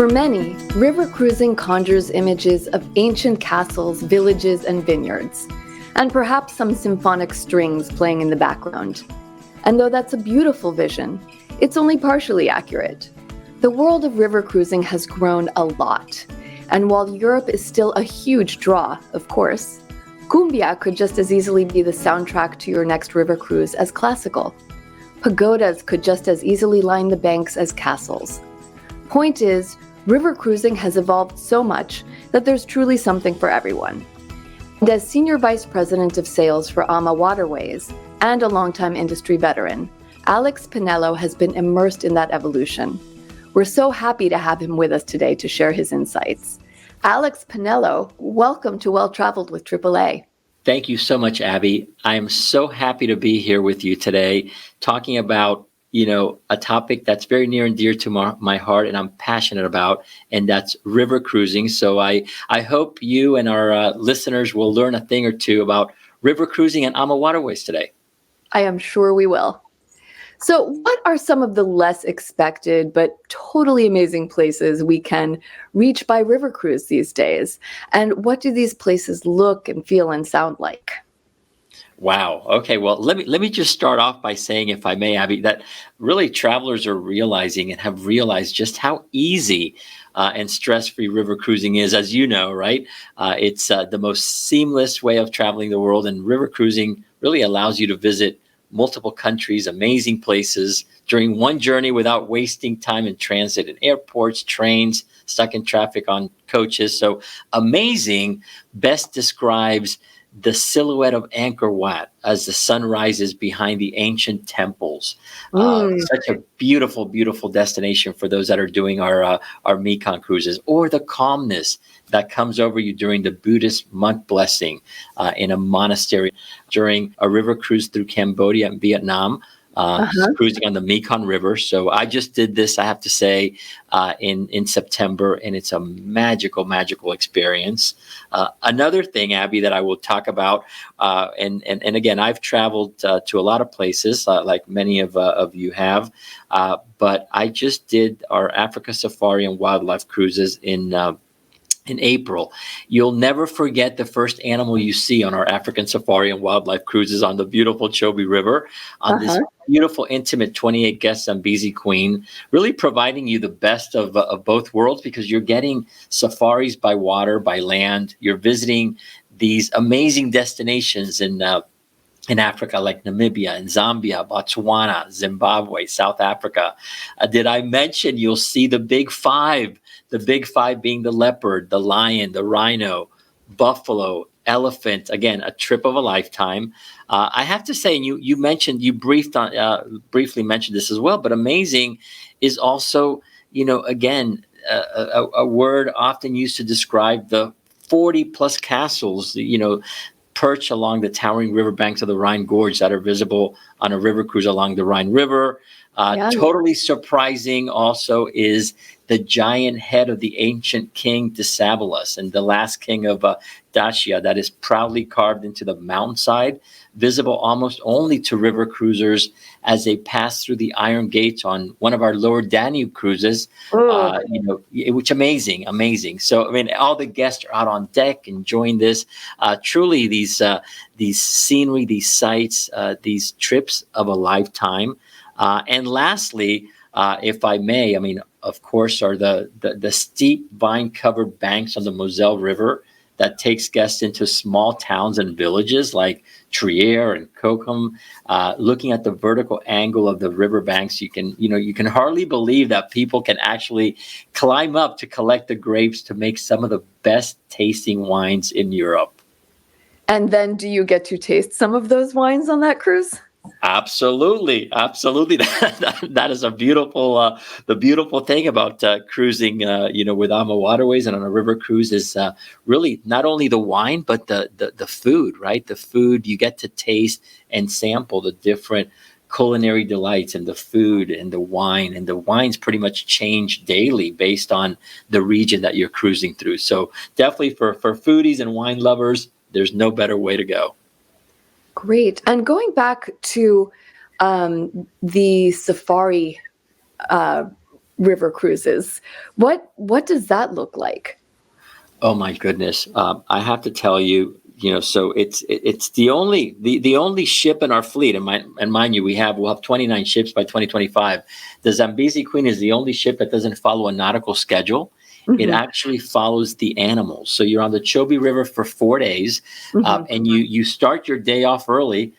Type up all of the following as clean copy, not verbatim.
For many, river cruising conjures images of ancient castles, villages, and vineyards, and perhaps some symphonic strings playing in the background. And though that's a beautiful vision, it's only partially accurate. The world of river cruising has grown a lot, and while Europe is still a huge draw, of course, cumbia could just as easily be the soundtrack to your next river cruise as classical. Pagodas could just as easily line the banks as castles. Point is, river cruising has evolved so much that there's truly something for everyone. And as Senior Vice President of Sales for AmaWaterways and a longtime industry veteran, Alex Pinelo has been immersed in that evolution. We're so happy to have him with us today to share his insights. Alex Pinelo, welcome to Well Traveled with AAA. Thank you so much, Abby. I am so happy to be here with you today, talking about, a topic that's very near and dear to my heart and I'm passionate about, and that's river cruising. So I hope you and our listeners will learn a thing or two about river cruising and AmaWaterways today. I am sure we will. So what are some of the less expected but totally amazing places we can reach by river cruise these days? And what do these places look and feel and sound like? Wow. Okay. Well, let me just start off by saying, if I may, Abby, that really travelers are realizing and have realized just how easy and stress-free river cruising is, as you know, right? It's the most seamless way of traveling the world, and river cruising really allows you to visit multiple countries, amazing places during one journey without wasting time in transit in airports, trains, stuck in traffic on coaches. So amazing best describes the silhouette of Angkor Wat as the sun rises behind the ancient temples. Such a beautiful, beautiful destination for those that are doing our Mekong cruises, or the calmness that comes over you during the Buddhist monk blessing in a monastery during a river cruise through Cambodia and Vietnam. Cruising on the Mekong River. So I just did this, I have to say, in September, and it's a magical, magical experience. Another thing, Abby, that I will talk about, and again, I've traveled to a lot of places, like many of you have, but I just did our Africa Safari and Wildlife cruises in April. You'll never forget the first animal you see on our African Safari and Wildlife cruises on the beautiful Chobe River, on this beautiful, intimate 28 guest Zambezi Queen, really providing you the best of both worlds, because you're getting safaris by water, by land. You're visiting these amazing destinations in Africa, like Namibia and Zambia, Botswana, Zimbabwe, South Africa. Did I mention you'll see the big five? The big five being the leopard, the lion, the rhino, buffalo, elephant. Again, a trip of a lifetime. I have to say, and you mentioned, you briefly mentioned this as well, but amazing is also, again, a word often used to describe the 40 plus castles, perch along the towering riverbanks of the Rhine Gorge that are visible on a river cruise along the Rhine River. Totally surprising also is the giant head of the ancient king Decebalus, and the last king of Dacia, that is proudly carved into the mountainside, visible almost only to river cruisers as they pass through the Iron Gates on one of our Lower Danube cruises. Which amazing. So, I mean, all the guests are out on deck enjoying this. Truly, these scenery, these sights, these trips of a lifetime. And lastly, if I may, I mean, of course, are the steep vine-covered banks on the Moselle River that takes guests into small towns and villages like Trier and Kokum. Looking at the vertical angle of the riverbanks, you can hardly believe that people can actually climb up to collect the grapes to make some of the best tasting wines in Europe. And then do you get to taste some of those wines on that cruise? Absolutely. That is a beautiful, the beautiful thing about cruising, with AmaWaterways and on a river cruise is really not only the wine, but the food, right? The food you get to taste and sample the different culinary delights and the food and the wine, and the wines pretty much change daily based on the region that you're cruising through. So definitely for foodies and wine lovers, there's no better way to go. Great. And going back to the safari river cruises. What does that look like? Oh my goodness! I have to tell you, so it's the only ship in our fleet, and mind you, we'll have 29 ships by 2025. The Zambezi Queen is the only ship that doesn't follow a nautical schedule. It Mm-hmm. actually follows the animals. So you're on the Chobe River for 4 days, Mm-hmm. and you start your day off early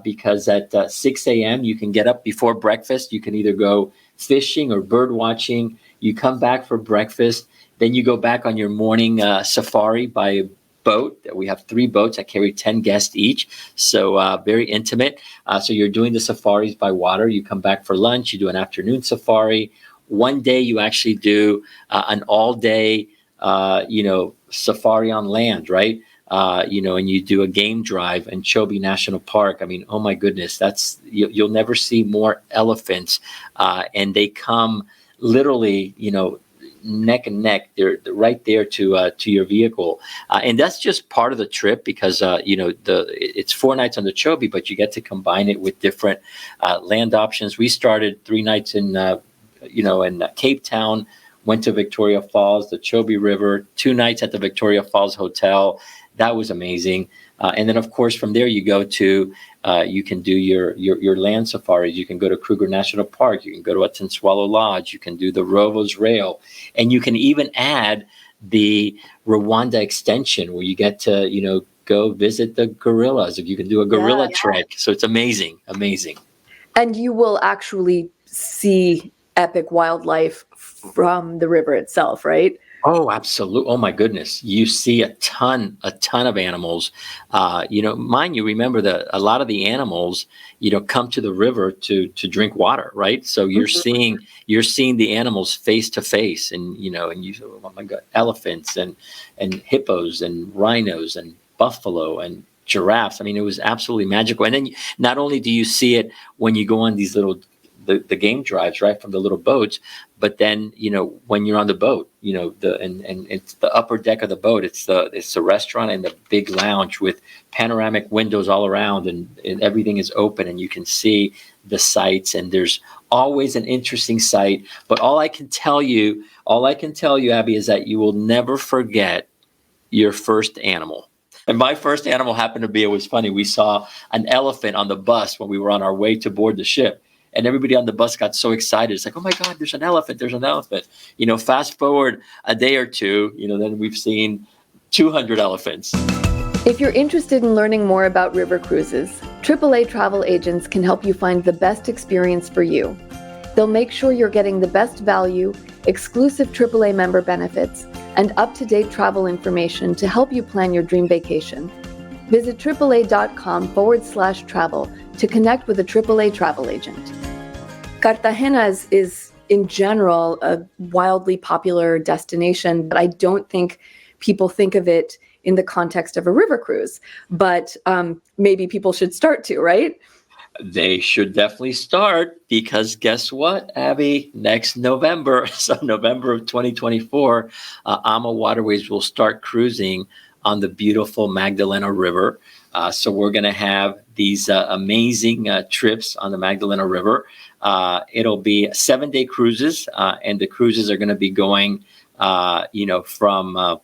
because at 6 a.m. you can get up before breakfast. You can either go fishing or bird watching. You come back for breakfast. Then you go back on your morning safari by boat. We have 3 boats that carry 10 guests each, so very intimate. So you're doing the safaris by water. You come back for lunch. You do an afternoon safari. One day you actually do an all-day, safari on land, right? And you do a game drive in Chobe National Park. I mean, oh my goodness, you'll never see more elephants, and they come literally, neck and neck. They're right there to your vehicle, and that's just part of the trip because it's 4 nights on the Chobe, but you get to combine it with different land options. We started 3 nights in Cape Town, went to Victoria Falls, the Chobe River, 2 nights at the Victoria Falls Hotel. That was amazing. And then, of course, from there you go to, you can do your land safaris. You can go to Kruger National Park. You can go to Swallow Lodge. You can do the Rovos Rail. And you can even add the Rwanda extension where you get to, go visit the gorillas. If you can do a gorilla trek. So it's amazing, amazing. And you will actually see epic wildlife from the river itself, right? Oh, absolutely. Oh my goodness. You see a ton of animals. Mind you, remember that a lot of the animals, come to the river to drink water, right? So you're seeing the animals face to face, and oh my God, elephants and hippos and rhinos and buffalo and giraffes. I mean, it was absolutely magical. And then not only do you see it when you go on these the game drives, right, from the little boats, but then when you're on the boat, and it's the upper deck of the boat, it's the restaurant and the big lounge with panoramic windows all around, and everything is open and you can see the sights, and there's always an interesting sight. But all I can tell you, Abby, is that you will never forget your first animal. And my first animal happened to be, it was funny, we saw an elephant on the bus when we were on our way to board the ship. And everybody on the bus got so excited. It's like, oh my God, there's an elephant. There's an elephant. Fast forward a day or two, then we've seen 200 elephants. If you're interested in learning more about river cruises, AAA travel agents can help you find the best experience for you. They'll make sure you're getting the best value, exclusive AAA member benefits, and up-to-date travel information to help you plan your dream vacation. Visit AAA.com/travel to connect with a AAA travel agent. Cartagena is in general a wildly popular destination, but I don't think people think of it in the context of a river cruise. But maybe people should start to, right? They should definitely start, because guess what, Abby? Next November, so November of 2024, AmaWaterways will start cruising on the beautiful Magdalena River. So we're going to have these amazing trips on the Magdalena River. It'll be 7-day cruises, and the cruises are going to be going, from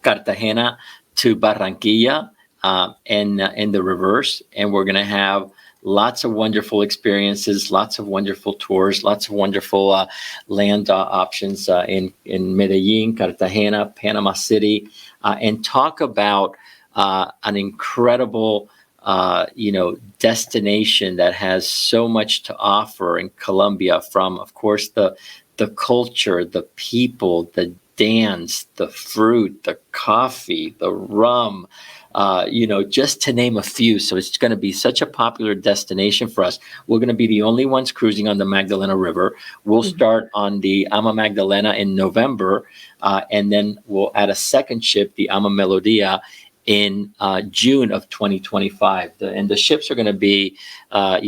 Cartagena to Barranquilla, and the reverse. And we're going to have lots of wonderful experiences, lots of wonderful tours, lots of wonderful land options in Medellin, Cartagena, Panama City, and talk about an incredible destination that has so much to offer in Colombia, from, of course, the culture, the people, the dance, the fruit, the coffee, the rum, just to name a few. So it's going to be such a popular destination for us. We're going to be the only ones cruising on the Magdalena River. We'll start on the Ama Magdalena in November, and then we'll add a second ship, the Ama Melodia, in June of 2025. And the ships are going to be, a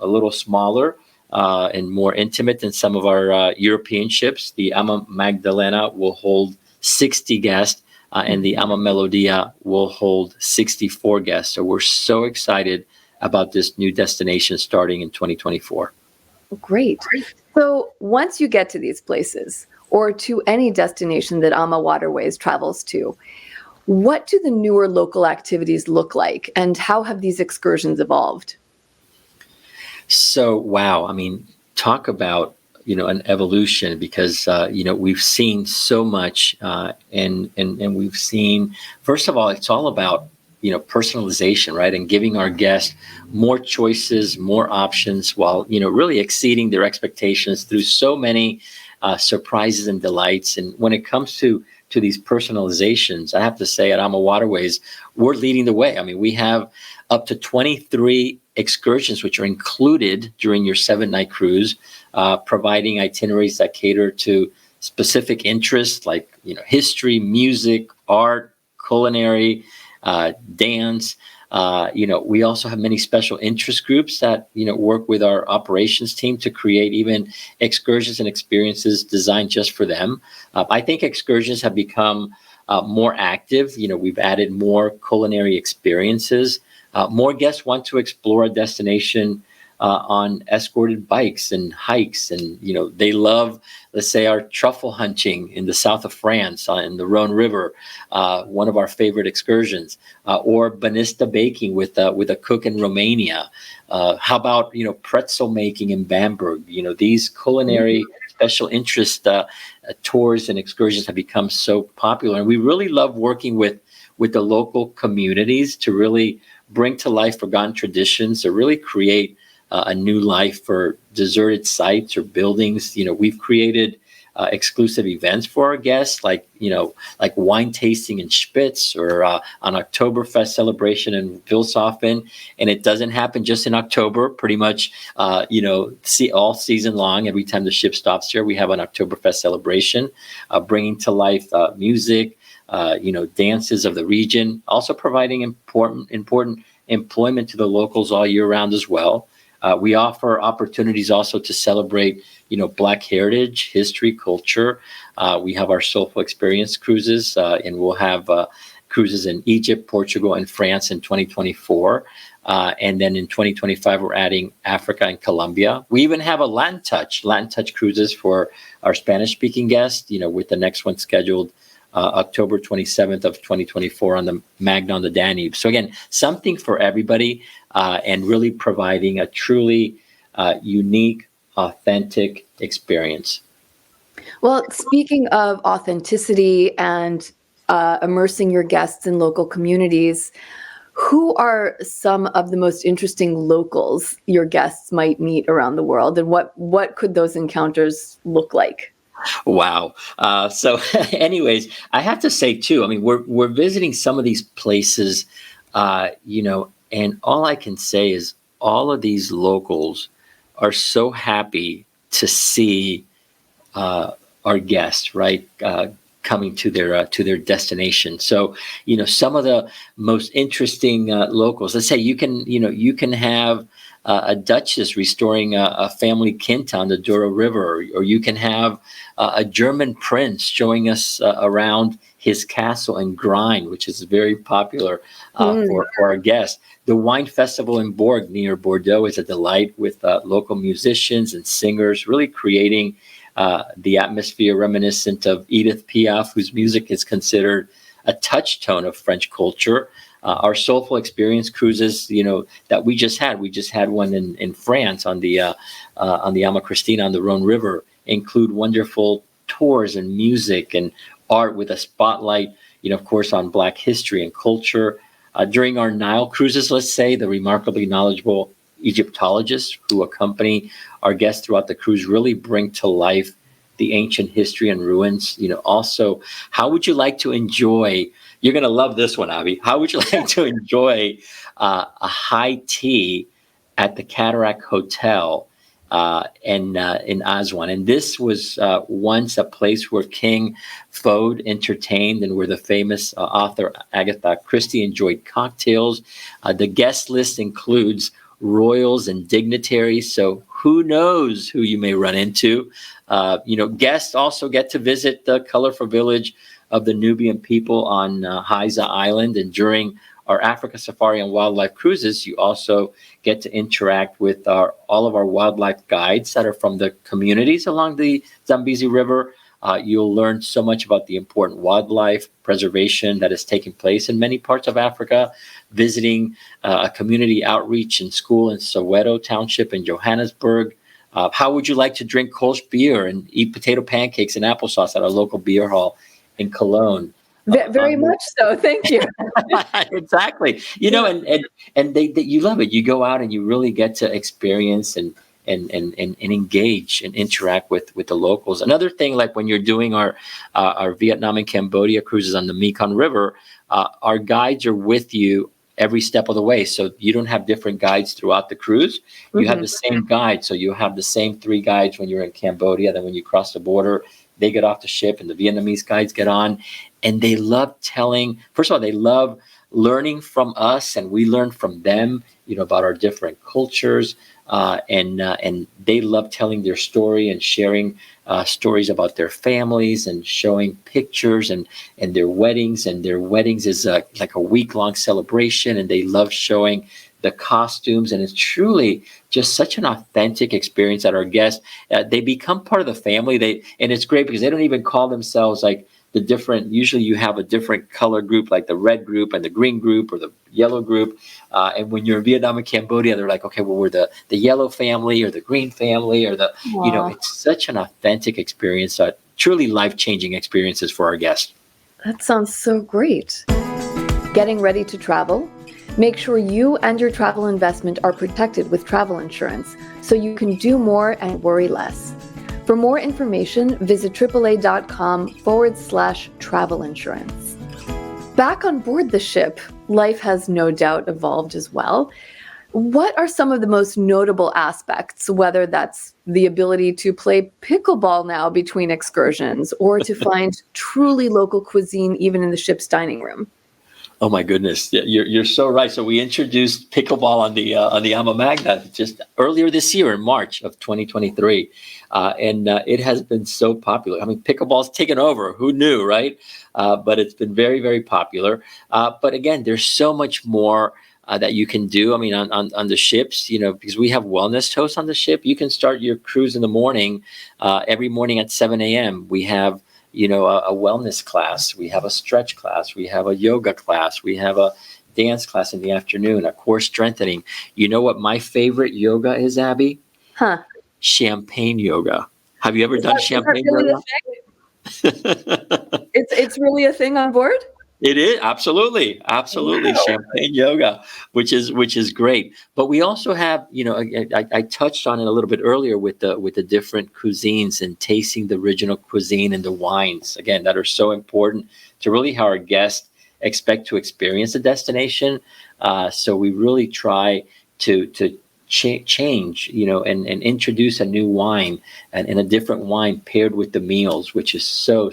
little smaller and more intimate than some of our European ships. The Ama Magdalena will hold 60 guests, and the Ama Melodia will hold 64 guests. So we're so excited about this new destination starting in 2024. Great. So once you get to these places, or to any destination that AmaWaterways travels to, what do the newer local activities look like, and how have these excursions evolved? So, wow, I mean, talk about an evolution because we've seen so much, and we've seen, first of all, it's all about personalization, right, and giving our guests more choices, more options, while really exceeding their expectations through so many surprises and delights. And when it comes to these personalizations, I have to say at AmaWaterways, we're leading the way. I mean, we have up to 23 excursions, which are included during your 7-night cruise, providing itineraries that cater to specific interests like history, music, art, culinary, dance. We also have many special interest groups that work with our operations team to create even excursions and experiences designed just for them. I think excursions have become more active. We've added more culinary experiences. More guests want to explore a destination on escorted bikes and hikes, and they love, let's say, our truffle hunting in the south of France in the Rhone River, one of our favorite excursions, or banista baking with a cook in Romania. How about pretzel making in Bamberg? These culinary special interest tours and excursions have become so popular, and we really love working with the local communities to really bring to life forgotten traditions, to really create a new life for deserted sites or buildings. We've created exclusive events for our guests, like wine tasting in Spitz, or an Oktoberfest celebration in Vilshofen. And it doesn't happen just in October. Pretty much, see all season long. Every time the ship stops here, we have an Oktoberfest celebration, bringing to life music, dances of the region, also providing important employment to the locals all year round as well. We offer opportunities also to celebrate, Black heritage, history, culture. We have our Soulful Experience cruises, and we'll have cruises in Egypt, Portugal, and France in 2024. And then in 2025, we're adding Africa and Colombia. We even have a Latin Touch cruises for our Spanish-speaking guests, with the next one scheduled October 27th of 2024 on the Magna on the Danube. So again, something for everybody, and really providing a truly unique, authentic experience. Well, speaking of authenticity and immersing your guests in local communities, who are some of the most interesting locals your guests might meet around the world, and what could those encounters look like? Wow. So, anyways, I have to say too. I mean, we're visiting some of these places, and all I can say is all of these locals are so happy to see our guests, right? Coming to their destination. So, some of the most interesting locals. Let's say you can have a duchess restoring a family quinta on the Douro River, or you can have a German prince showing us around his castle in Grind, which is very popular for our guests. The wine festival in Bourg near Bordeaux is a delight, with local musicians and singers really creating the atmosphere reminiscent of Edith Piaf, whose music is considered a touchstone of French culture. Our Soulful Experience cruises, that we just had one in France on the Alma Christina on the Rhone River, include wonderful tours and music and art with a spotlight, of course, on Black history and culture. During our Nile cruises, let's say, the remarkably knowledgeable Egyptologists who accompany our guests throughout the cruise really bring to life the ancient history and ruins. Also, how would you like to enjoy? You're going to love this one, Abby. How would you like to enjoy a high tea at the Cataract Hotel in Aswan? And this was once a place where King Fode entertained, and where the famous author Agatha Christie enjoyed cocktails. The guest list includes royals and dignitaries, so who knows who you may run into. Guests also get to visit the colorful village of the Nubian people on Haiza Island, and during our Africa Safari and Wildlife cruises, you also get to interact with all of our wildlife guides that are from the communities along the Zambezi River. You'll learn so much about the important wildlife preservation that is taking place in many parts of Africa, visiting a community outreach and school in Soweto Township in Johannesburg. How would you like to drink Kolsch beer and eat potato pancakes and applesauce at our local beer hall in Cologne? Very much so. Thank you. Exactly. And you love it. You go out and you really get to experience and engage and interact with the locals. Another thing, like when you're doing our Vietnam and Cambodia cruises on the Mekong River, our guides are with you every step of the way. So you don't have different guides throughout the cruise. You have the same guide. So you have the same 3 guides when you're in Cambodia. Then when you cross the border, they get off the ship and the Vietnamese guides get on. And they love first of all, they love learning from us, and we learn from them, about our different cultures. And they love telling their story and sharing stories about their families and showing pictures and their weddings. And their weddings is like a week-long celebration, and they love showing the costumes. And it's truly just such an authentic experience that our guests, they become part of the family. And it's great because they don't even call themselves like the different, usually you have a different color group, like the red group and the green group or the yellow group. And when you're in Vietnam and Cambodia, they're like, okay, well, we're the yellow family or the green family or it's such an authentic experience, truly life-changing experiences for our guests. That sounds so great. Getting ready to travel? Make sure you and your travel investment are protected with travel insurance so you can do more and worry less. For more information, visit AAA.com/travel insurance. Back on board the ship, life has no doubt evolved as well. What are some of the most notable aspects, whether that's the ability to play pickleball now between excursions or to find truly local cuisine even in the ship's dining room? Oh my goodness, you're so right. So we introduced pickleball on the AmaMagna just earlier this year in March of 2023, and it has been so popular. I mean, pickleball's taken over. Who knew, right? But it's been very, very popular. But again, there's so much more that you can do. I mean, on the ships, because we have wellness hosts on the ship. You can start your cruise in the morning, every morning at 7 a.m. We have a wellness class, we have a stretch class, we have a yoga class, we have a dance class in the afternoon, a core strengthening. You know what my favorite yoga is, Abby? Huh. Champagne yoga. Have you ever done champagne really yoga? It's really a thing on board? It is absolutely Wow. champagne yoga, which is great. But we also have, I touched on it a little bit earlier with the different cuisines and tasting the original cuisine and the wines, again, that are so important to really how our guests expect to experience a destination. So we really try to change, and introduce a new wine and a different wine paired with the meals, which is so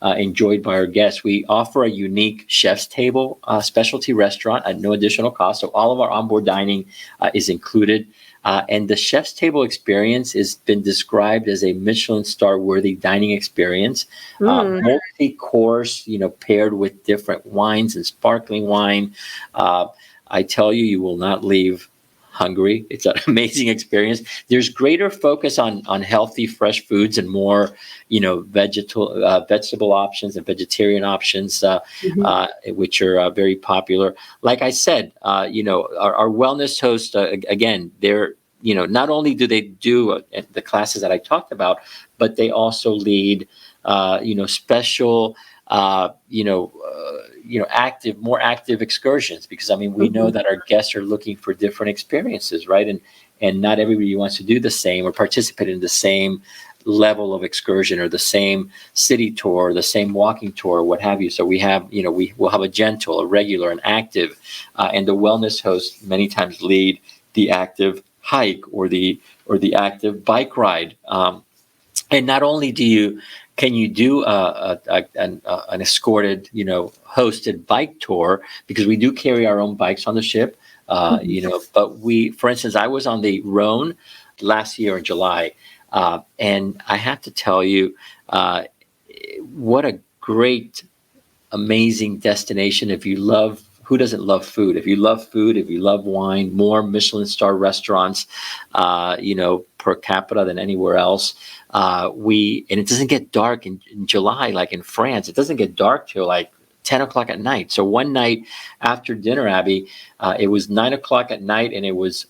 enjoyed by our guests. We offer a unique chef's table specialty restaurant at no additional cost. So all of our onboard dining is included. And the chef's table experience has been described as a Michelin star worthy dining experience, multi-course, paired with different wines and sparkling wine. I tell you, you will not leave hungry. It's an amazing experience. There's greater focus on healthy, fresh foods and more, vegetable options and vegetarian options, which are very popular. Like I said, our wellness hosts, again, they're, not only do they do the classes that I talked about, but they also lead, special, more active excursions, because we know that our guests are looking for different experiences, right? And not everybody wants to do the same or participate in the same level of excursion or the same city tour, or the same walking tour, or what have you. So we have, we will have a gentle, a regular, an active, and the wellness hosts many times lead the active hike or the active bike ride. And not only can you do an escorted, hosted bike tour, because we do carry our own bikes on the ship, but for instance, I was on the Rhone last year in July, and I have to tell you, what a great, amazing destination if you love who doesn't love food? If you love food, if you love wine, more Michelin star restaurants, per capita than anywhere else. And it doesn't get dark in July, like in France. It doesn't get dark till like 10 o'clock at night. So one night after dinner, Abby, it was 9 o'clock at night, and it was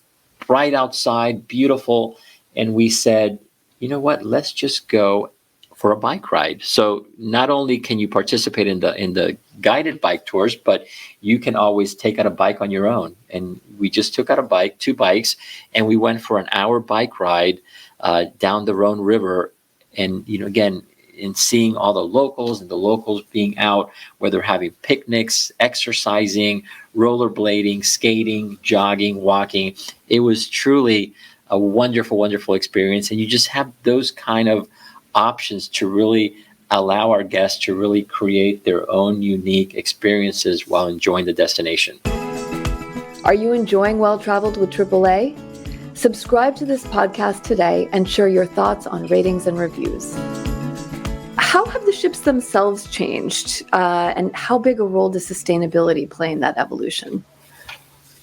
bright outside, beautiful. And we said, you know what, let's just go for a bike ride. So not only can you participate in the guided bike tours, but you can always take out a bike on your own. And we just took out a bike, 2 bikes, and we went for an hour bike ride down the Rhone River. And, again, in seeing all the locals and the locals being out, whether having picnics, exercising, rollerblading, skating, jogging, walking, it was truly a wonderful, wonderful experience. And you just have those kind of options to really allow our guests to really create their own unique experiences while enjoying the destination. Are you enjoying Well Traveled with AAA? Subscribe to this podcast today and share your thoughts on ratings and reviews. How have the ships themselves changed, and how big a role does sustainability play in that evolution?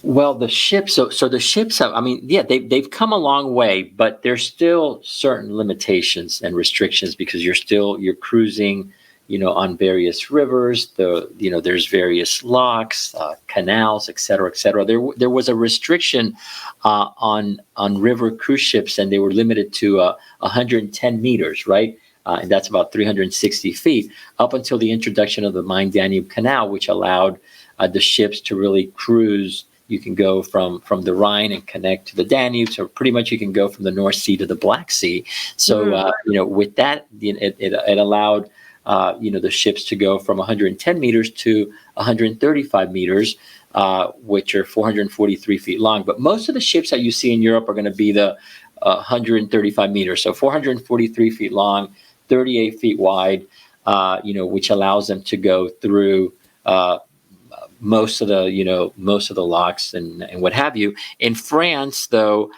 Well, the ships, so the ships have, they've come a long way, but there's still certain limitations and restrictions because you're cruising, on various rivers. There's various locks, canals, et cetera, et cetera. There was a restriction on river cruise ships, and they were limited to 110 meters, right? And that's about 360 feet, up until the introduction of the Main-Danube Canal, which allowed the ships to really cruise. You can go from the Rhine and connect to the Danube. So pretty much you can go from the North Sea to the Black Sea. So, with that, it allowed, the ships to go from 110 meters to 135 meters, which are 443 feet long. But most of the ships that you see in Europe are going to be the 135 meters. So 443 feet long, 38 feet wide, which allows them to go through most of the locks and what have you. In France, though,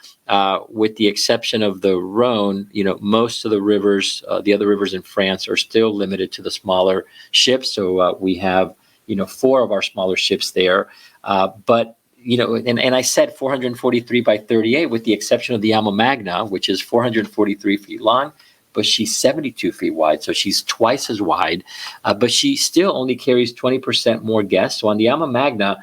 with the exception of the Rhone, most of the rivers, the other rivers in France, are still limited to the smaller ships. So we have 4 of our smaller ships there, but and I said 443 by 38, with the exception of the AmaMagna, which is 443 feet long, but she's 72 feet wide, so she's twice as wide, but she still only carries 20% more guests. So on the AmaMagna,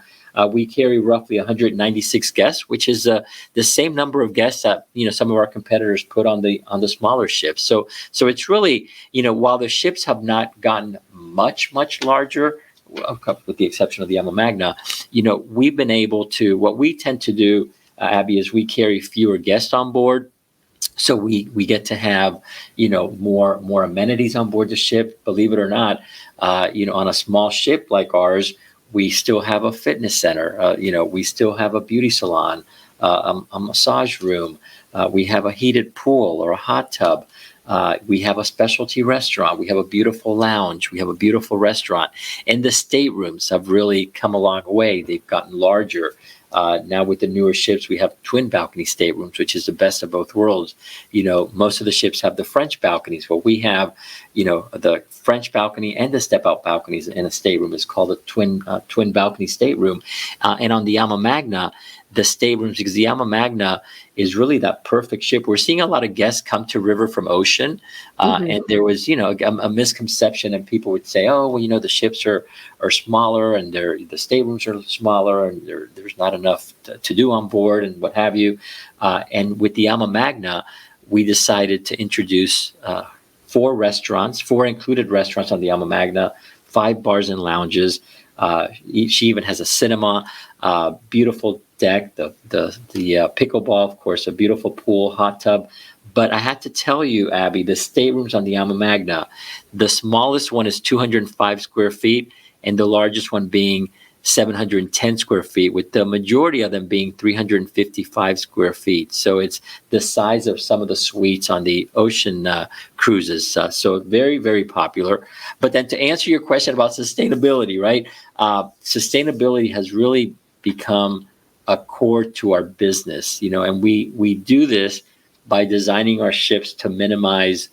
we carry roughly 196 guests, which is the same number of guests that some of our competitors put on the smaller ships. So it's really, while the ships have not gotten much larger, with the exception of the AmaMagna, we've been able to. What we tend to do, Abby, is we carry fewer guests on board. So we get to have, more amenities on board the ship. Believe it or not, on a small ship like ours, we still have a fitness center. We still have a beauty salon, a massage room. We have a heated pool or a hot tub. We have a specialty restaurant. We have a beautiful lounge. We have a beautiful restaurant. And the staterooms have really come a long way. They've gotten larger. Now with the newer ships, we have twin balcony staterooms, which is the best of both worlds. Most of the ships have the French balconies. Well, we have, the French balcony and the step-out balconies in a stateroom. It's called a twin balcony stateroom. And on the AmaMagna, the staterooms, because the AmaMagna is really that perfect ship. We're seeing a lot of guests come to river from ocean, and there was, a misconception, and people would say, oh, well, the ships are smaller, and the staterooms are smaller, and there's not enough to do on board, and what have you. And with the AmaMagna, we decided to introduce 4 included restaurants on the AmaMagna, 5 bars and lounges. She even has a cinema, beautiful deck, the pickleball, of course, a beautiful pool, hot tub. But I had to tell you, Abby, the staterooms on the AmaMagna, the smallest one is 205 square feet, and the largest one being 710 square feet, with the majority of them being 355 square feet. So it's the size of some of the suites on the ocean cruises. So very, very popular. But then to answer your question about sustainability, right? Sustainability has really become a core to our business, and we do this by designing our ships to minimize,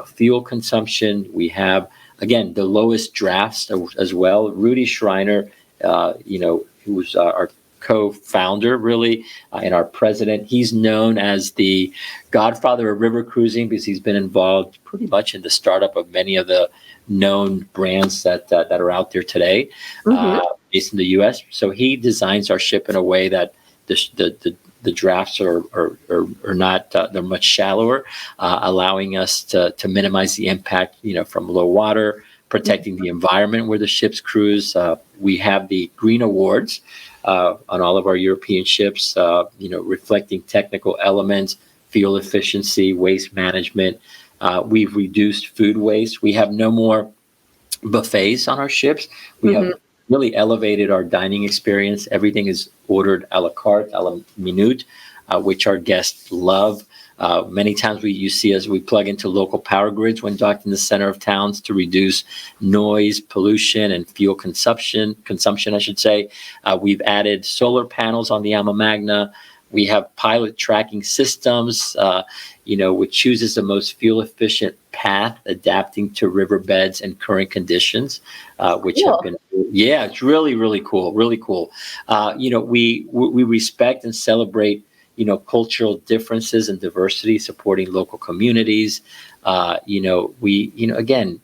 fuel consumption. We have, again, the lowest drafts as well. Rudy Schreiner who's our co-founder, really, and our president. He's known as the godfather of river cruising because he's been involved pretty much in the startup of many of the known brands that are out there today, based in the U.S. So he designs our ship in a way that the drafts are not, they're much shallower, allowing us to minimize the impact, from low water, protecting the environment where the ships cruise. We have the Green Awards on all of our European ships, reflecting technical elements, fuel efficiency, waste management. We've reduced food waste. We have no more buffets on our ships. We have really elevated our dining experience. Everything is ordered a la carte, a la minute, which our guests love. Many times you see us, we plug into local power grids when docked in the center of towns to reduce noise, pollution, and fuel consumption, I should say. We've added solar panels on the Ama Magna. We have pilot tracking systems, which chooses the most fuel efficient path, adapting to riverbeds and current conditions, which have been, it's really, really cool. Really cool. We respect and celebrate, cultural differences and diversity, supporting local communities. Again,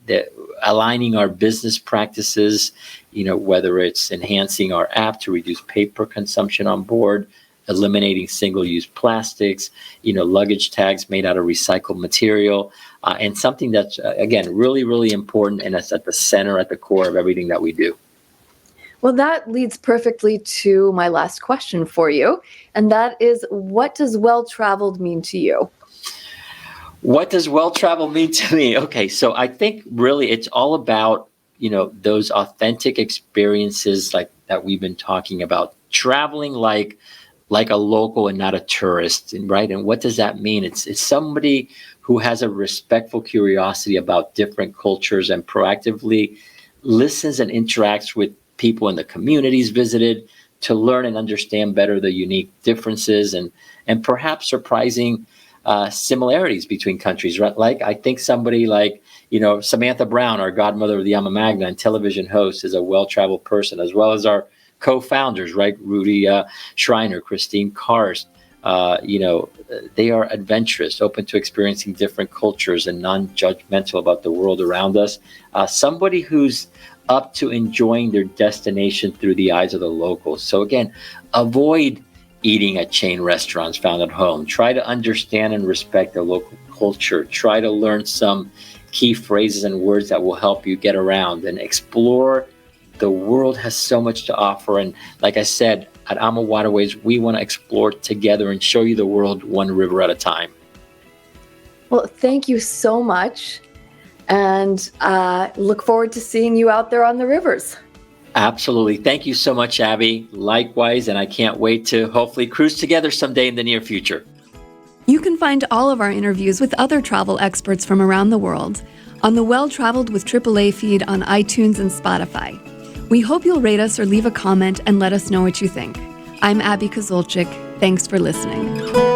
aligning our business practices, whether it's enhancing our app to reduce paper consumption on board, eliminating single-use plastics, luggage tags made out of recycled material, and something that's, again, really, really important, and that's at the center, at the core of everything that we do. Well, that leads perfectly to my last question for you, and that is, what does well-traveled mean to you? What does well-traveled mean to me? Okay, so I think really it's all about, those authentic experiences like that we've been talking about, traveling like a local and not a tourist, right? And what does that mean? It's somebody who has a respectful curiosity about different cultures and proactively listens and interacts with people in the communities visited to learn and understand better the unique differences and perhaps surprising similarities between countries, right? Like, I think somebody like, Samantha Brown, our godmother of the Ama Magna and television host, is a well-traveled person, as well as our co-founders, right? Rudy Schreiner, Christine Karst. They are adventurous, open to experiencing different cultures and non-judgmental about the world around us. Somebody who's up to enjoying their destination through the eyes of the locals. So again, avoid eating at chain restaurants found at home. Try to understand and respect the local culture. Try to learn some key phrases and words that will help you get around and explore. The world has so much to offer. And like I said, at AmaWaterways, we want to explore together and show you the world one river at a time. Well, thank you so much. And look forward to seeing you out there on the rivers. Absolutely. Thank you so much, Abby. Likewise, and I can't wait to hopefully cruise together someday in the near future. You can find all of our interviews with other travel experts from around the world on the Well Traveled with AAA feed on iTunes and Spotify. We hope you'll rate us or leave a comment and let us know what you think. I'm Abby Kozolczyk. Thanks for listening.